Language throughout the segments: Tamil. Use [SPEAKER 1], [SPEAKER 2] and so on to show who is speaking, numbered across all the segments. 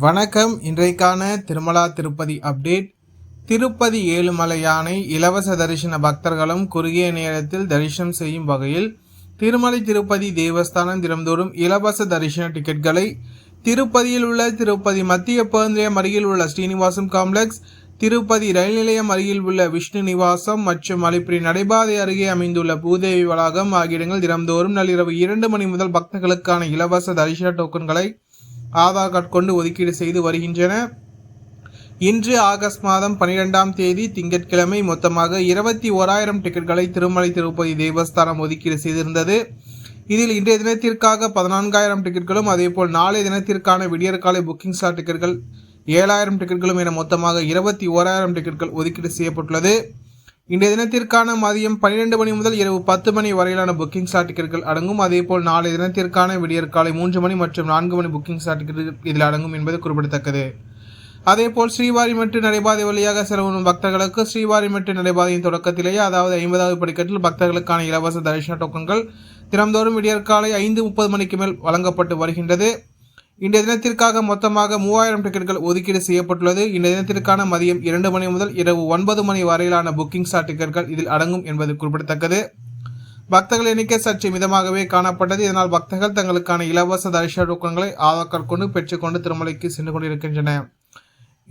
[SPEAKER 1] வணக்கம். இன்றைக்கான திருமலா திருப்பதி அப்டேட். திருப்பதி ஏழுமலை யானை இலவச தரிசன பக்தர்களும் குறுகிய நேரத்தில் தரிசனம் செய்யும் வகையில் திருமலை திருப்பதி தேவஸ்தானம் தினம்தோறும் இலவச தரிசன டிக்கெட்களை திருப்பதியில் உள்ள திருப்பதி மத்திய பேருந்தியம் அருகில் உள்ள ஸ்ரீனிவாசம் காம்ப்ளெக்ஸ், திருப்பதி ரயில் நிலையம் அருகில் உள்ள விஷ்ணு நிவாசம் மற்றும் அலிப்பிரி நடைபாதை அருகே அமைந்துள்ள பூதேவி வளாகம் ஆகிய இடங்கள் தினம்தோறும் நள்ளிரவு 2 மணி முதல் பக்தர்களுக்கான இலவச தரிசன டோக்கன்களை ஆதார் கார்டு கொண்டு ஒதுக்கீடு செய்து வருகின்றன. இன்று ஆகஸ்ட் மாதம் 12ஆம் தேதி திங்கட்கிழமை மொத்தமாக 21,000 டிக்கெட்களை திருமலை திருப்பதி தேவஸ்தானம் ஒதுக்கீடு செய்திருந்தது. இதில் இன்றைய தினத்திற்காக 14,000 டிக்கெட்களும் அதேபோல் நாளைய தினத்திற்கான விடியற்காலை புக்கிங் ஸ்லாட் டிக்கெட்கள் 7,000 டிக்கெட்களும் என மொத்தமாக 21,000 டிக்கெட்கள் ஒதுக்கீடு செய்யப்பட்டுள்ளது. இன்றைய தினத்திற்கான மதியம் 12 மணி முதல் இரவு 10 மணி வரையிலான புக்கிங் ஸ்லாட் டிக்கெட்கள் அடங்கும். அதேபோல் நாளைய தினத்திற்கான விடியற்காலை 3 மணி மற்றும் 4 மணி புக்கிங் ஸ்லாட் டிக்கெட்கள் இதில் அடங்கும் என்பது குறிப்பிடத்தக்கது. அதேபோல் ஸ்ரீவாரிமெட்டு நடைபாதை வழியாக செலவரும் பக்தர்களுக்கு ஸ்ரீவாரிமெட்டு நடைபாதையின் தொடக்கத்திலேயே, அதாவது 50வது படிக்கட்டில் பக்தர்களுக்கான இலவச தரிசன டோக்கன்கள் தினம்தோறும் விடியற்காலை 5:30 மணிக்கு மேல் வழங்கப்பட்டு வருகின்றது. இன்றைய தினத்திற்காக மொத்தமாக 3,000 டிக்கெட்கள் ஒதுக்கீடு செய்யப்பட்டுள்ளது. இன்றைய தினத்திற்கான மதியம் 2 மணி முதல் இரவு 9 மணி வரையிலான புக்கிங் ஸ்லாட் டிக்கெட்கள் இதில் அடங்கும் என்பது குறிப்பிடத்தக்கது. பக்தர்கள் எண்ணிக்கை சற்று மிதமாகவே காணப்பட்டது. இதனால் பக்தர்கள் தங்களுக்கான இலவச தரிசன டோக்கன்களை ஆதார் கார்டு கொண்டு பெற்றுக்கொண்டு திருமலைக்கு சென்று கொண்டிருக்கின்றன.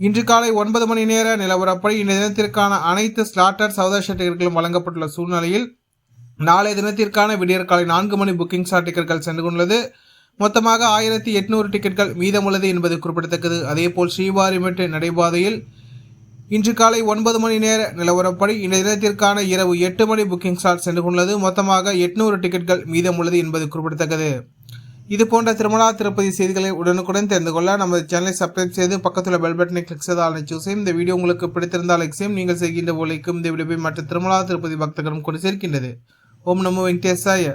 [SPEAKER 1] இன்று காலை 9 மணி நேர நிலவரப்படி இன்றைய தினத்திற்கான அனைத்து ஸ்லாட்டர் சௌதர்ஷ டிக்கெட்களும் வழங்கப்பட்டுள்ள சூழ்நிலையில் நாளைய தினத்திற்கான விடியற்காலை 4 மணி புக்கிங் ஸ்லாட் டிக்கெட்கள் சென்று கொண்டுள்ளது. மொத்தமாக 1,800 டிக்கெட்கள் மீதமுள்ளது என்பது குறிப்பிடத்தக்கது. அதேபோல் ஸ்ரீவாரிமெட்டு நடைபாதையில் இன்று காலை 9 மணி நேர நிலவரப்படி இந்த தினத்திற்கான இரவு 8 மணி புக்கிங் ஸ்லாட் சென்று கொண்டுள்ளது. மொத்தமாக 800 டிக்கெட்கள் மீதமுள்ளது என்பது குறிப்பிடத்தக்கது. இது போன்ற திருமலா திருப்பதி செய்திகளை உடனுக்குடன் தெரிந்து கொள்ள நமது சேனலை சப்ஸ்கிரைப் செய்து பக்கத்தில் பெல் பட்டனை கிளிக் செய்து ஆல் சூஸ் செய்யும். இந்த வீடியோ உங்களுக்கு பிடித்திருந்தால் லைக் செய்யும். நீங்கள் செய்கின்ற போலைக்கும் இந்த வீடியோவை மற்ற திருமலா திருப்பதி பக்தர்களும் கொண்டு சேர்க்கின்றது. ஓம் நமோ வெங்கடேசாய.